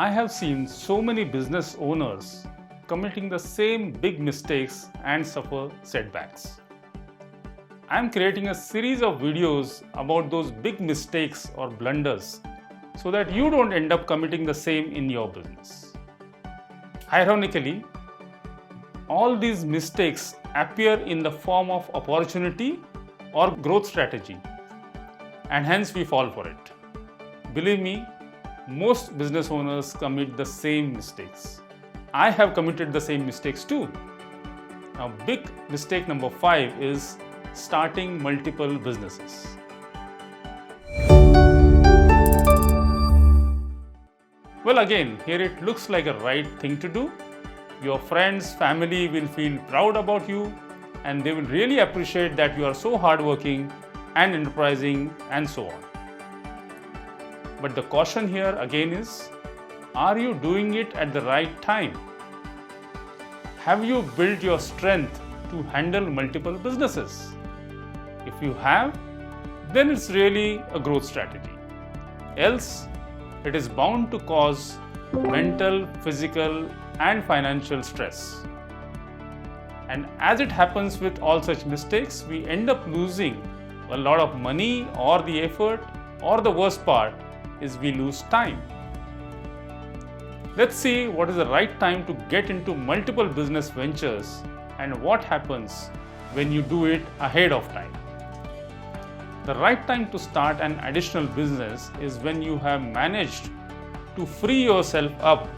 I have seen so many business owners committing the same big mistakes and suffer setbacks. I am creating a series of videos about those big mistakes or blunders so that you don't end up committing the same in your business. Ironically, all these mistakes appear in the form of opportunity or growth strategy, and hence we fall for it. Believe me, most business owners commit the same mistakes. I have committed the same mistakes too. Now, big mistake number 5 is starting multiple businesses. Well, again, here it looks like a right thing to do. Your friends, family will feel proud about you, and they will really appreciate that you are so hardworking and enterprising and so on. But the caution here again is, are you doing it at the right time? Have you built your strength to handle multiple businesses? If you have, then it's really a growth strategy. Else, it is bound to cause mental, physical, and financial stress. And as it happens with all such mistakes, we end up losing a lot of money or the effort, or the worst part is we lose time. Let's see what is the right time to get into multiple business ventures and what happens when you do it ahead of time. The right time to start an additional business is when you have managed to free yourself up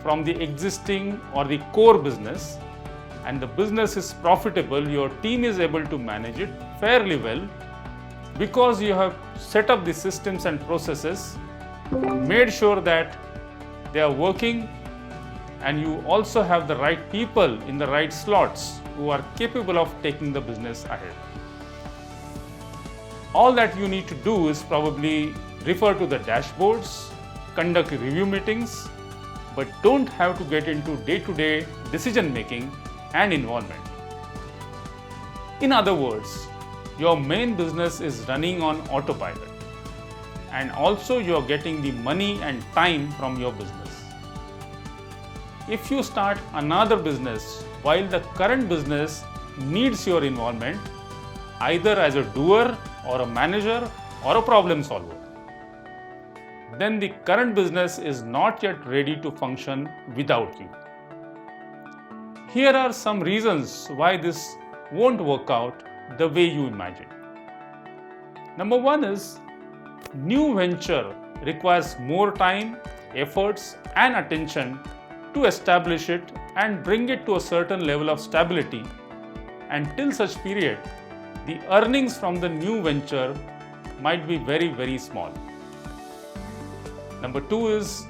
from the existing or the core business, and the business is profitable, your team is able to manage it fairly well because you have set up the systems and processes, made sure that they are working, and you also have the right people in the right slots who are capable of taking the business ahead. All that you need to do is probably refer to the dashboards, conduct review meetings, but don't have to get into day-to-day decision making and involvement. In other words, your main business is running on autopilot, and also you are getting the money and time from your business. If you start another business while the current business needs your involvement, either as a doer or a manager or a problem solver, then the current business is not yet ready to function without you. Here are some reasons why this won't work out the way you imagine. Number 1 is, new venture requires more time, efforts, and attention to establish it and bring it to a certain level of stability. And till such period, the earnings from the new venture might be very, very small. Number 2 is,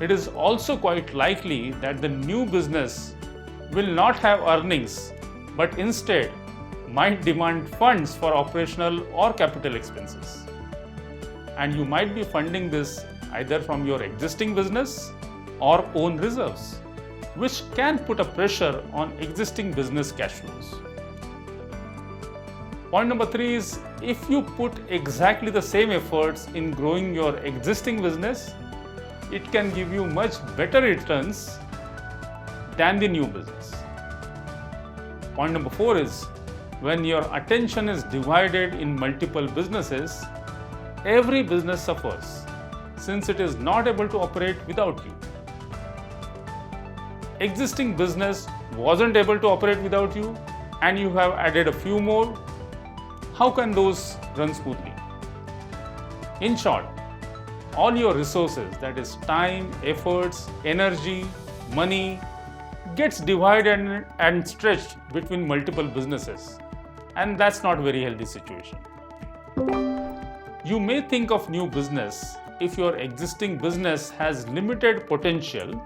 it is also quite likely that the new business will not have earnings, but instead might demand funds for operational or capital expenses. And you might be funding this either from your existing business or own reserves, which can put a pressure on existing business cash flows. Point number 3 is, if you put exactly the same efforts in growing your existing business, it can give you much better returns than the new business. Point number 4 is, when your attention is divided in multiple businesses, every business suffers since it is not able to operate without you. Existing business wasn't able to operate without you, and you have added a few more. How can those run smoothly? In short, all your resources, that is time, efforts, energy, money, gets divided and stretched between multiple businesses, and that's not a very healthy situation. You may think of new business if your existing business has limited potential,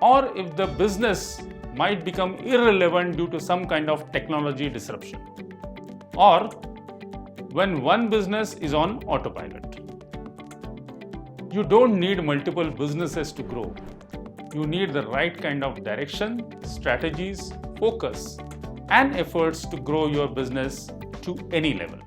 or if the business might become irrelevant due to some kind of technology disruption, or when one business is on autopilot. You don't need multiple businesses to grow. You need the right kind of direction, strategies, focus, and efforts to grow your business to any level.